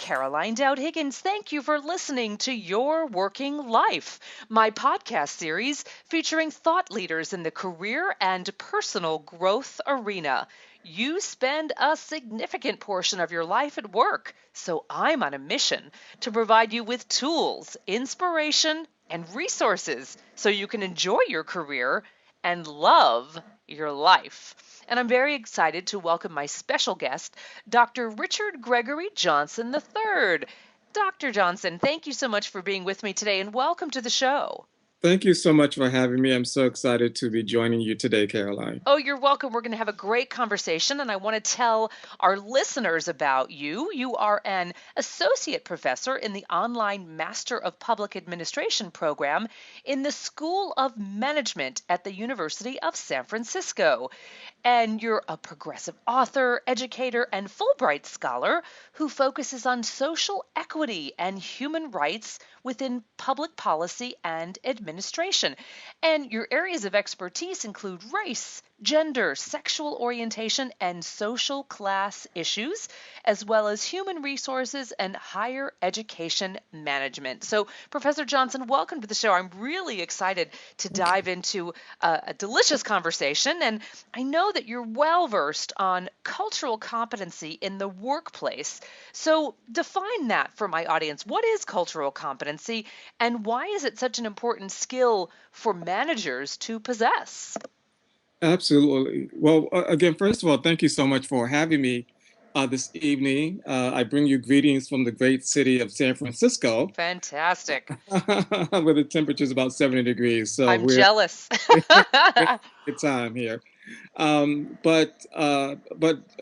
Caroline Dowd-Higgins. Thank you for listening to Your Working Life, my podcast series featuring thought leaders in the career and personal growth arena. You spend a significant portion of your life at work, so I'm on a mission to provide you with tools, inspiration, and resources so you can enjoy your career and love your life. And I'm very excited to welcome my special guest, Dr. Richard Greggory Johnson III. Dr. Johnson, thank you so much for being with me today and welcome to the show. Thank you so much for having me. I'm so excited to be joining you today, Caroline. Oh, you're welcome. We're going to have a great conversation, and I want to tell our listeners about you. You are an associate professor in the online Master of Public Administration program in the School of Management at the University of San Francisco. And you're a progressive author, educator, and Fulbright scholar who focuses on social equity and human rights within public policy and administration. And your areas of expertise include race, gender, sexual orientation, and social class issues, as well as human resources and higher education management. So, Professor Johnson, welcome to the show. I'm really excited to dive into a delicious conversation. And I know that you're well versed on cultural competency in the workplace. So, define that for my audience. What is cultural competency, and why is it such an important skill for managers to possess? Absolutely. Well, again, first of all, thank you so much for having me this evening. I bring you greetings from the great city of San Francisco, Fantastic. where the temperature is about 70 degrees. So I'm we're jealous. good time here. But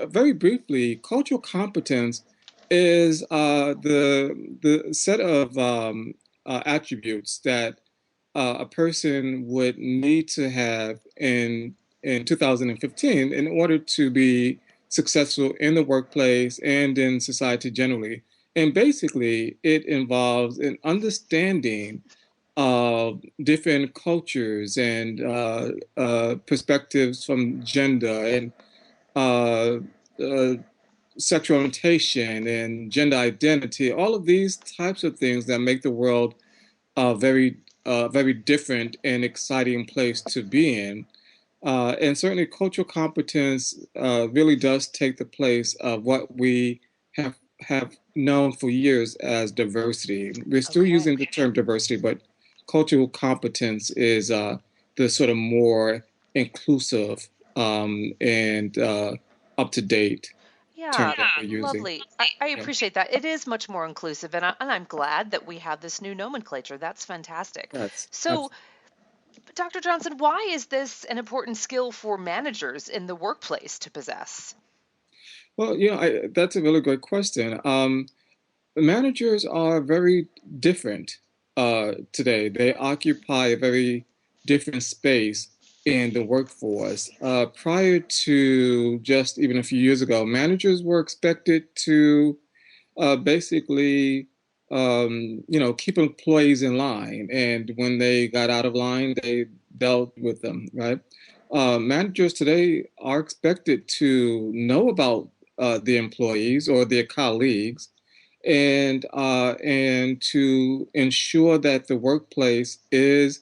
very briefly, cultural competence is the set of attributes that a person would need to have in 2015 in order to be successful in the workplace and in society generally. And basically, it involves an understanding of different cultures and perspectives from gender and uh, uh, sexual orientation and gender identity, all of these types of things that make the world very different and exciting place to be in. And certainly, cultural competence really does take the place of what we have known for years as diversity. We're still Okay. using the term diversity, but cultural competence is the sort of more inclusive and up to date term Yeah, that we're using. lovely. I Yeah. appreciate that. It is much more inclusive, and I'm glad that we have this new nomenclature. That's fantastic. That's So, Dr. Johnson, why is this an important skill for managers in the workplace to possess? well, that's a really great question. Managers are very different today. They occupy a very different space in the workforce. Prior to just even a few years ago, managers were expected to basically, keep employees in line. And when they got out of line, they dealt with them, right? Managers today are expected to know about the employees or their colleagues and to ensure that the workplace is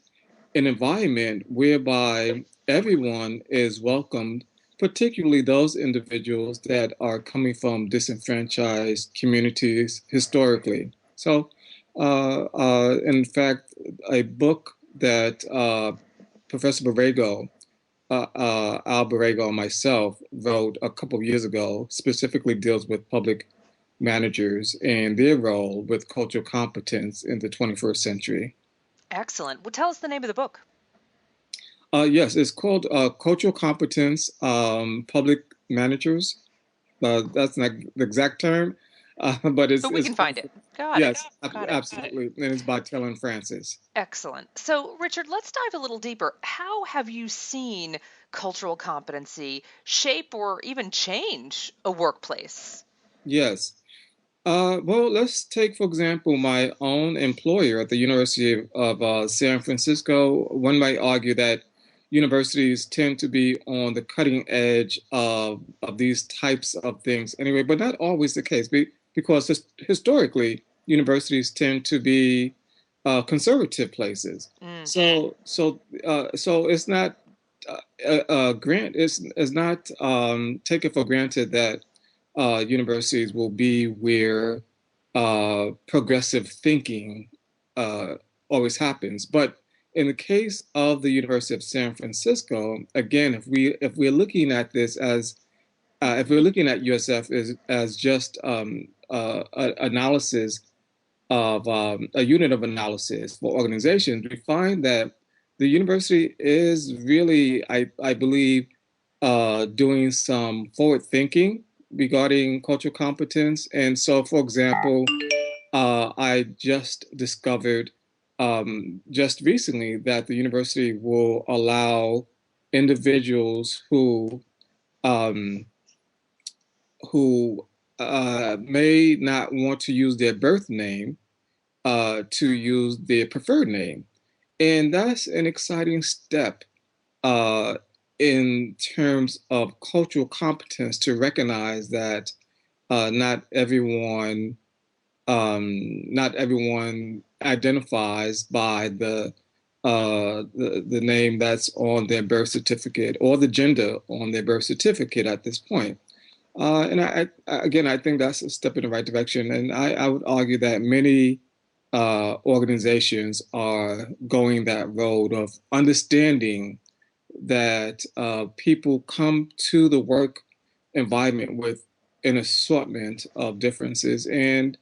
an environment whereby everyone is welcomed, particularly those individuals that are coming from disenfranchised communities historically. So, in fact, a book that Professor Borrego, Al Borrego, and myself wrote a couple of years ago specifically deals with public managers and their role with cultural competence in the 21st century. Excellent. Well, tell us the name of the book. Yes, it's called Cultural Competence Public Managers. That's not the exact term, but But we can find it. Got it. yes, Got it. absolutely. And it's by Taylor and Francis. Excellent. So, Richard, let's dive a little deeper. How have you seen cultural competency shape or even change a workplace? Yes. Well, let's take, for example, my own employer at the University of San Francisco. One might argue that universities tend to be on the cutting edge of these types of things anyway, but not always the case. because historically universities tend to be conservative places. Mm. So it's not grant is not taken for granted that universities will be where progressive thinking uh, always happens. But in the case of the University of San Francisco, again, if we're looking at this as if we're looking at USF as just analysis of a unit of analysis for organizations, we find that the university is really, I believe, doing some forward thinking regarding cultural competence. And so, for example, I just discovered just recently that the university will allow individuals um, who may not want to use their birth name to use their preferred name. And that's an exciting step uh, in terms of cultural competence to recognize that not everyone not everyone identifies by the name that's on their birth certificate or the gender on their birth certificate at this point. And again, I think that's a step in the right direction. And I would argue that many organizations are going that road of understanding that people come to the work environment with an assortment of differences. And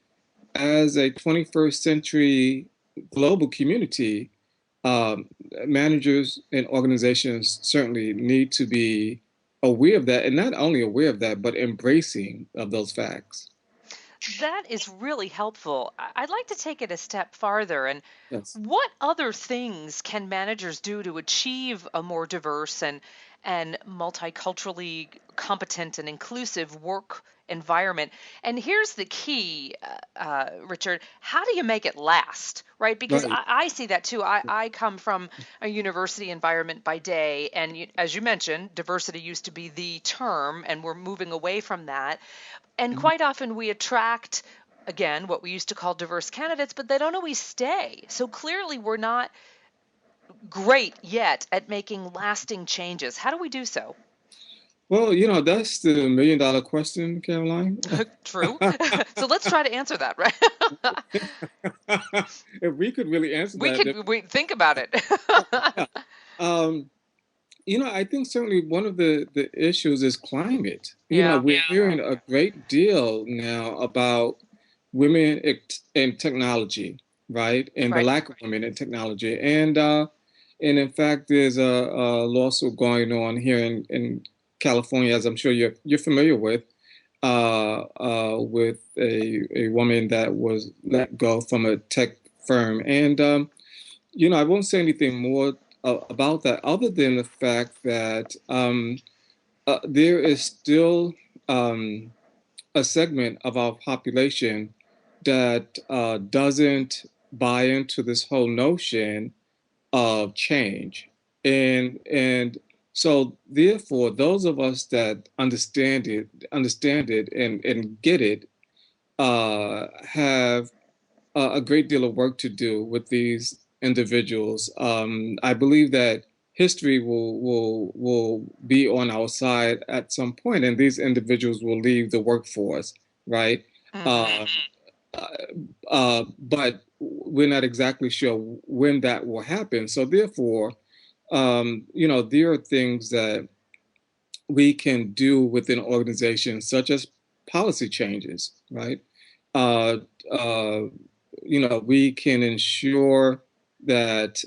as a 21st century global community, um, managers and organizations certainly need to be aware of that, and not only aware of that, but embracing of those facts. That is really helpful. I'd like to take it a step farther. And Yes. what other things can managers do to achieve a more diverse and multiculturally competent and inclusive work environment? And here's the key, Richard. How do you make it last, right? Because Right. I see that too. I come from a university environment by day, and as you mentioned, diversity used to be the term, and we're moving away from that. And Mhm. quite often we attract, again, what we used to call diverse candidates, but they don't always stay. So clearly we're not great yet at making lasting changes. How do we do so? Well, that's the million-dollar question, Caroline. True. So let's try to answer that, right? If we could really answer We that, then could we think about it. yeah. Um, I think certainly one of the issues is climate. Yeah. We're hearing a great deal now about women in technology, right? And the Right. lack of women in technology. And in fact, there's a lawsuit going on here in California, as I'm sure you're familiar with a woman that was let go from a tech firm. And I won't say anything more about that other than the fact that there is still um, a segment of our population that doesn't buy into this whole notion of change. And so therefore, those of us that understand it and get it, have a great deal of work to do with these individuals. I believe that history will be on our side at some point, and these individuals will leave the workforce, right? Hmm. Uh, uh, but we're not exactly sure when that will happen. So therefore, there are things that we can do within organizations, such as policy changes, right? Uh, uh, we can ensure that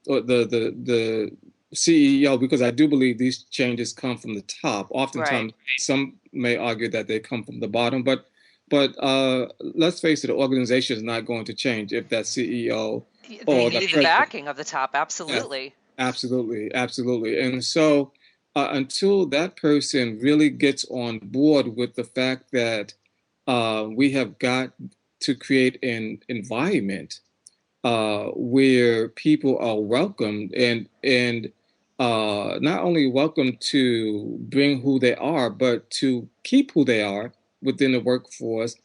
the CEO, because I do believe these changes come from the top. Right. Oftentimes, some may argue that they come from the bottom, but let's face it, the organization is not going to change if that CEO They or the need the president. backing of the top. Yes, Absolutely. absolutely, absolutely. And so, until that person really gets on board with the fact that we have got to create an environment where people are welcomed and not only welcome to bring who they are, but to keep who they are within the workforce.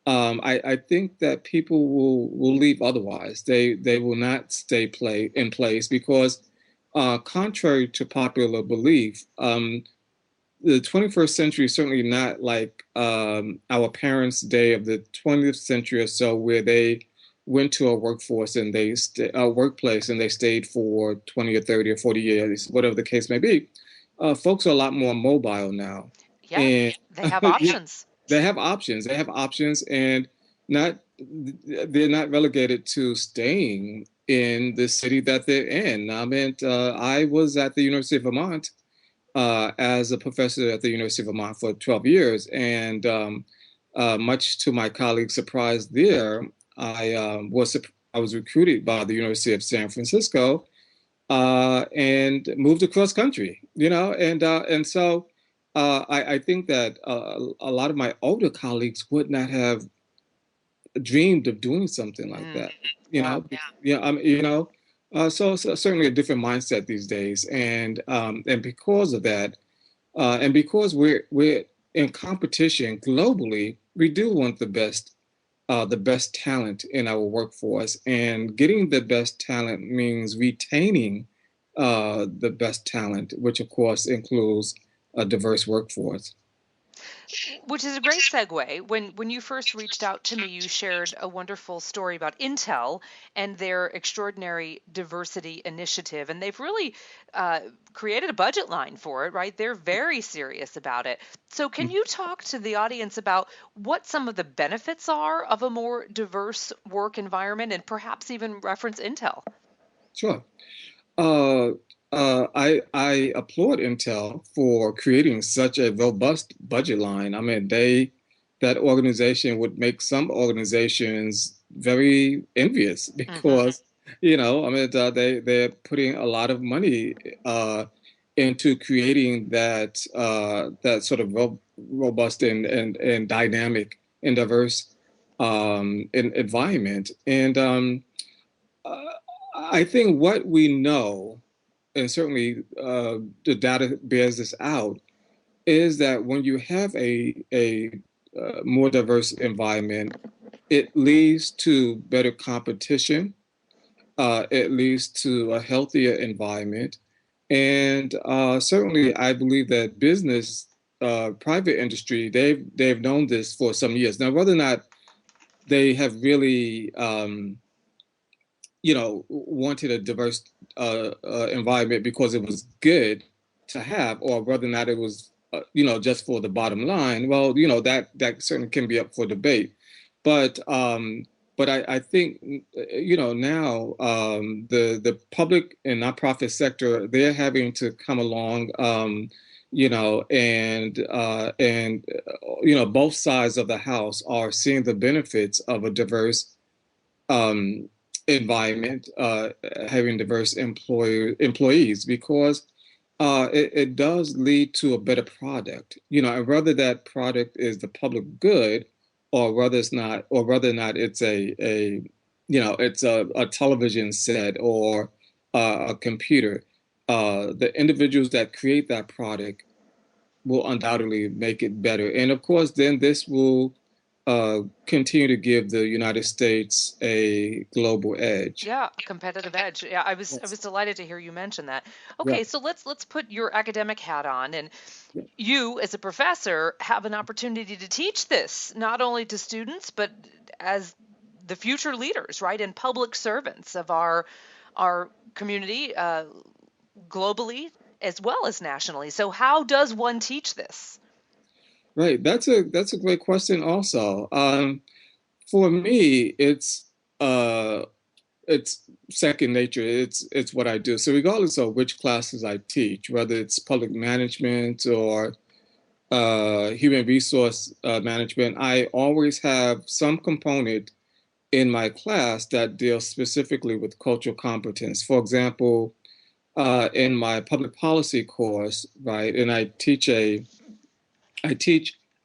I think that people will leave otherwise. They will not stay play in place because, contrary to popular belief, the 21st century is certainly not like our parents' day of the 20th century or so, where they went to a workforce and a workplace and they stayed for 20 or 30 or 40 years, whatever the case may be. Folks are a lot more mobile now, Yeah, and they have yeah, options. they have options. They have options, and not they're not relegated to staying in the city that they're in. I mean, I was at the University of Vermont as a professor at the University of Vermont for 12 years. And much to my colleagues' surprise there, I was recruited by the University of San Francisco and moved across country, and so I think that a lot of my older colleagues would not have dreamed of doing something like Mm, that, you yeah. know. Yeah, so certainly a different mindset these days, and because of that, and because we're in competition globally, we do want the best talent in our workforce, and getting the best talent means retaining the best talent, which of course includes a diverse workforce. Which is a great segue. When you first reached out to me, you shared a wonderful story about Intel and their extraordinary diversity initiative, and they've really uh, created a budget line for it, right? They're very serious about it. So, can you talk to the audience about what some of the benefits are of a more diverse work environment, and perhaps even reference Intel? Sure. Uh, I applaud Intel for creating such a robust budget line. I mean, that organization would make some organizations very envious Hmm. because, I mean, they're putting a lot of money into creating that sort of robust and dynamic and diverse environment. And uh, I think what we know, and certainly the data bears this out, is that when you have a more diverse environment, it leads to better competition. It leads to a healthier environment, and certainly I believe that private industry, they've known this for some years now. Whether or not they have really wanted a diverse environment because it was good to have, or whether or not it was, just for the bottom line. Well, that certainly can be up for debate. But I think, now the public and nonprofit sector, they're having to come along, both sides of the house are seeing the benefits of a diverse um, environment, having diverse employees, because it does lead to a better product. And whether that product is the public good, or whether it's not, or whether or not it's it's a television set or a computer, the individuals that create that product will undoubtedly make it better. And of course, then this will continue to give the United States a global edge. Yeah, a competitive edge. Yeah, I Yes. was delighted to hear you mention that. Yeah. Okay, so let's put your academic hat on, and Yeah. you as a professor have an opportunity to teach this not only to students but as the future leaders, right, and public servants of our community, globally as well as nationally. So how does one teach this? Right. That's a great question also. For me, it's second nature. It's what I do. So regardless of which classes I teach, whether it's public management or human resource management, I always have some component in my class that deals specifically with cultural competence. For example, in my public policy course, right, and I teach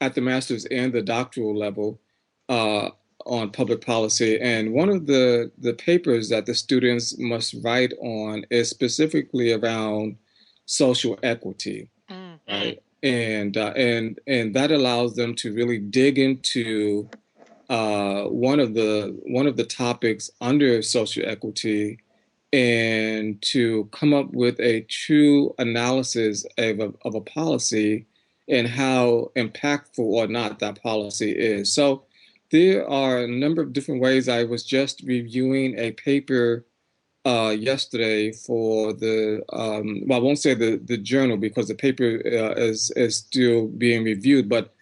at the master's and the doctoral level uh, on public policy, and one of the papers that the students must write on is specifically around social equity, Mm, right? And that allows them to really dig into one of the topics under social equity and to come up with a true analysis of a policy and how impactful or not that policy is. So there are a number of different ways. I was just reviewing a paper yesterday for well, I won't say the journal because the paper is still being reviewed, but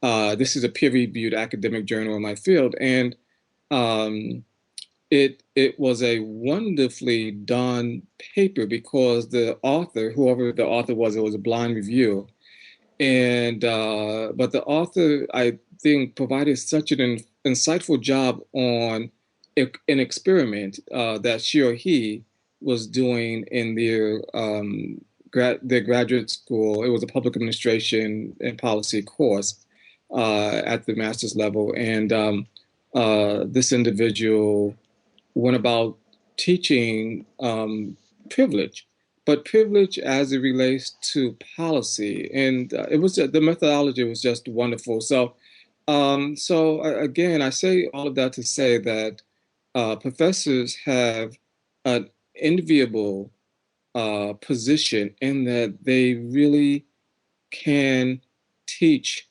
this is a peer-reviewed academic journal in my field, and um, it was a wonderfully done paper because the author, whoever the author was, it was a blind review, and but the author, I think, provided such an insightful job on an experiment that she or he was doing in their graduate school. It was a public administration and policy course at the master's level, and this individual went about teaching privilege, but privilege as it relates to policy. And it was the methodology was just wonderful. So again, I say all of that to say that professors have an enviable position in that they really can teach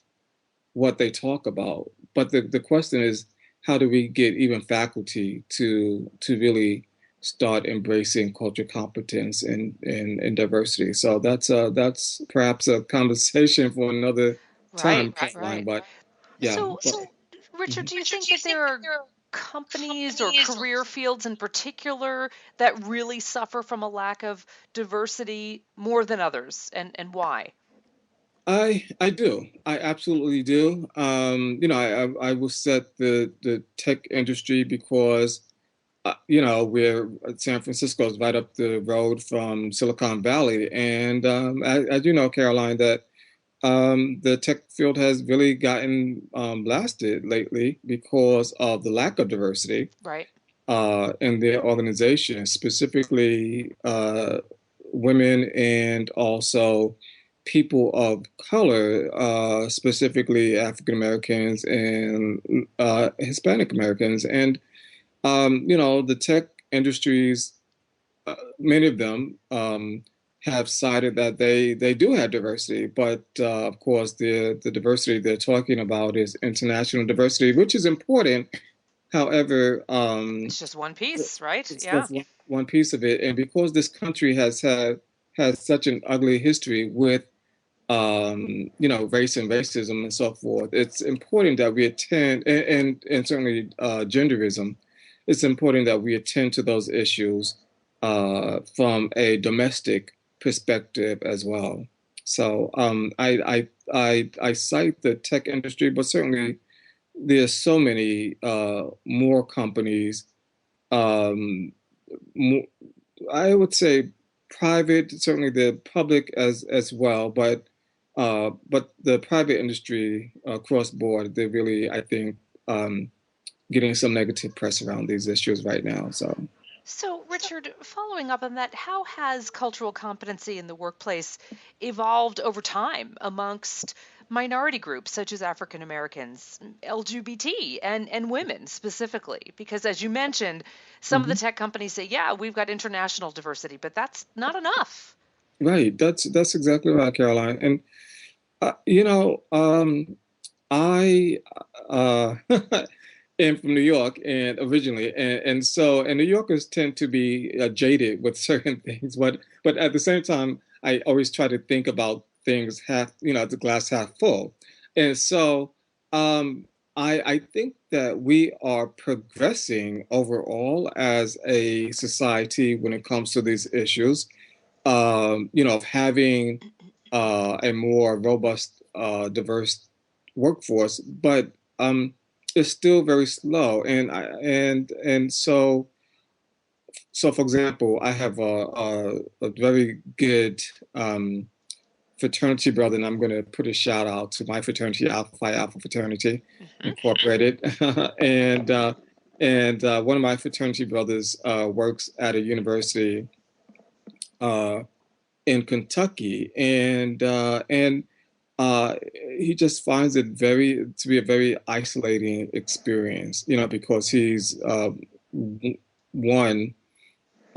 what they talk about. But the question is, how do we get even faculty to really start embracing cultural competence and diversity? So that's perhaps a conversation for another Right, time, Caroline. right. But yeah, So, Richard, mhm. do you think that there are companies or career fields in particular that really suffer from a lack of diversity more than others, and why? I do. I absolutely do. I will set the tech industry because where San Francisco is right up the road from Silicon Valley. And as you know, Caroline, that the tech field has really gotten blasted lately because of the lack of diversity Right. in their organization, specifically women and also people of color, specifically African Americans and Hispanic Americans. And the tech industries, many of them have cited that they do have diversity, but of course the diversity they're talking about is international diversity, which is important. However, It's just one piece, right? it's Yeah. just one piece of it, and because this country has such an ugly history with race and racism and so forth. It's important that we attend, and certainly genderism. It's important that we attend to those issues from a domestic perspective as well. So I cite the tech industry, but certainly there's so many more companies. Um, more, I would say private, certainly the public as well, but the private industry across board, they're really, I think, getting some negative press around these issues right now. So, So, Richard, following up on that, how has cultural competency in the workplace evolved over time amongst minority groups such as African Americans, LGBT, and women specifically? Because, as you mentioned, some of the mhm. tech companies say, yeah, we've got international diversity, but that's not enough. Right, that's exactly right, Caroline. And I am from New York and originally, and New Yorkers tend to be jaded with certain things, but at the same time, I always try to think about things half, the glass half full, and so I think that we are progressing overall as a society when it comes to these issues, of having a more robust, diverse workforce, but it's still very slow. And for example, I have a very good fraternity brother, and I'm going to put a shout out to my fraternity, Alpha Phi Alpha Fraternity Hmm. Incorporated, and one of my fraternity brothers works at a university uh, in Kentucky, and uh, he just finds it very to be a very isolating experience, because he's one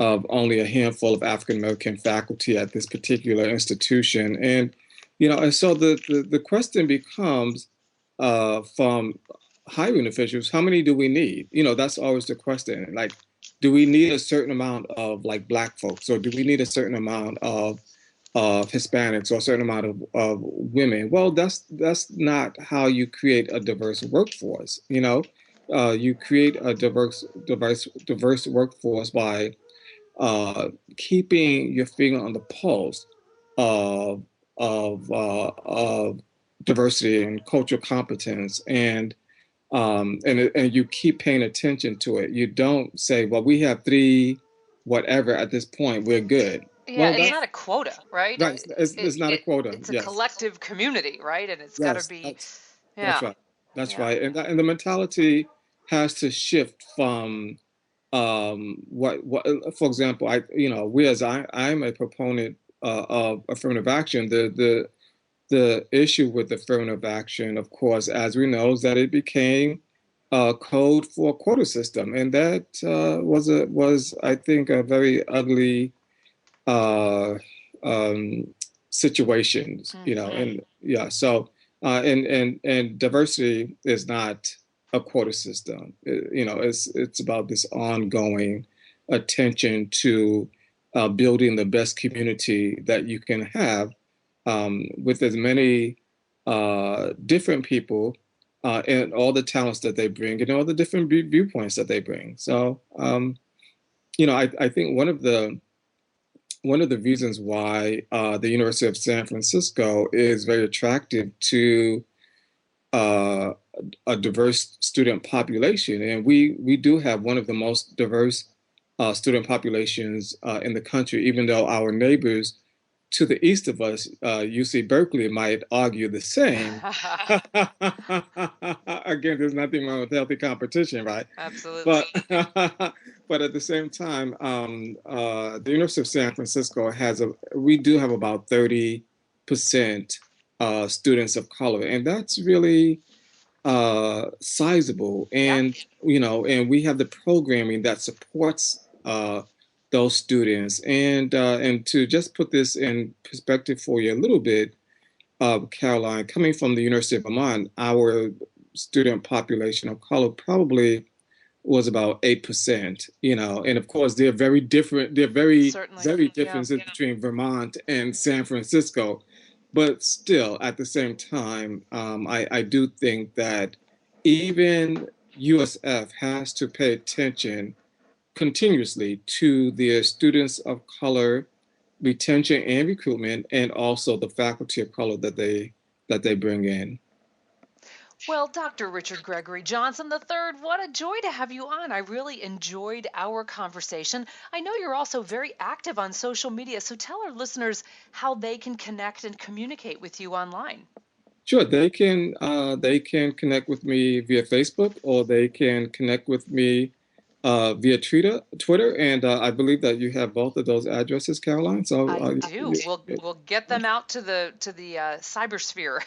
of only a handful of African American faculty at this particular institution. And so the question becomes from hiring officials, how many do we need? That's always the question. Like, do we need a certain amount of like Black folks, or do we need a certain amount of Hispanics or a certain amount of women? Well, that's not how you create a diverse workforce. You create a diverse workforce by uh, keeping your finger on the pulse of of diversity and cultural competence, and you keep paying attention to it. You don't say, "Well, we have three, whatever at this point, we're good." Yeah, Well, it's that's not a quota, right? right. It's not a quota. It's a Yes, collective community, right? And it's got to yes, be, that's yeah, right. That's yeah. right. And the mentality has to shift from what for example, I'm a proponent of affirmative action. The issue with affirmative action, of course, as we know, is that it became a code for a quota system, and that was I think a very ugly uh, situations, Hmm. and yeah, so and diversity is not a quota system. It's about this ongoing attention to building the best community that you can have with as many different people and all the talents that they bring and all the different viewpoints that they bring. So, I think one of the reasons why the University of San Francisco is very attractive to uh, a diverse student population, and we do have one of the most diverse student populations in the country, even though our neighbors to the east of us, UC Berkeley might argue the same. Again, there's nothing wrong with healthy competition, right? But Absolutely. but at the same time, the University of San Francisco we do have about 30% students of color, and that's really sizable. Yeah. And we have the programming that supports those students. And to just put this in perspective for you a little bit, Caroline, coming from the University of Vermont, our student population of color probably was about 8%, and of course they're very different. They're very, Certainly. very Yeah. different between Vermont and San Francisco. But still, at the same time, I do think that even USF has to pay attention continuously to their students of color retention and recruitment, and also the faculty of color that they bring in. Well, Dr. Richard Gregory Johnson III, what a joy to have you on. I really enjoyed our conversation. I know you're also very active on social media, so tell our listeners how they can connect and communicate with you online. Sure, they can connect with me via Facebook, or they can connect with me via Twitter, and I believe that you have both of those addresses, Caroline. So I do. We'll get them out to the cybersphere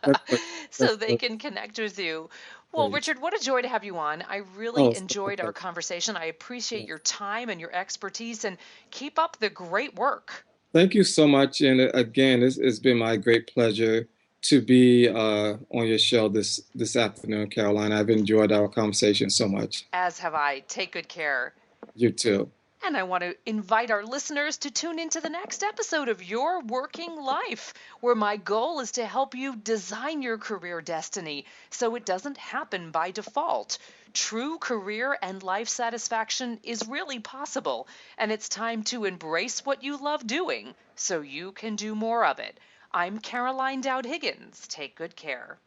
that's so that's they can connect with you. Well, great. Richard, what a joy to have you on. I Oh, really it's my enjoyed our pleasure. conversation. I appreciate Yeah. your time and your expertise and keep up the great work. Thank you so much, and again, it's been my great pleasure to be on your show this afternoon, Caroline. I've enjoyed our conversation so much. As have I. Take good care. You too. And I want to invite our listeners to tune into the next episode of Your Working Life, where my goal is to help you design your career destiny so it doesn't happen by default. True career and life satisfaction is really possible, and it's time to embrace what you love doing so you can do more of it. I'm Caroline Dowd-Higgins. Take good care.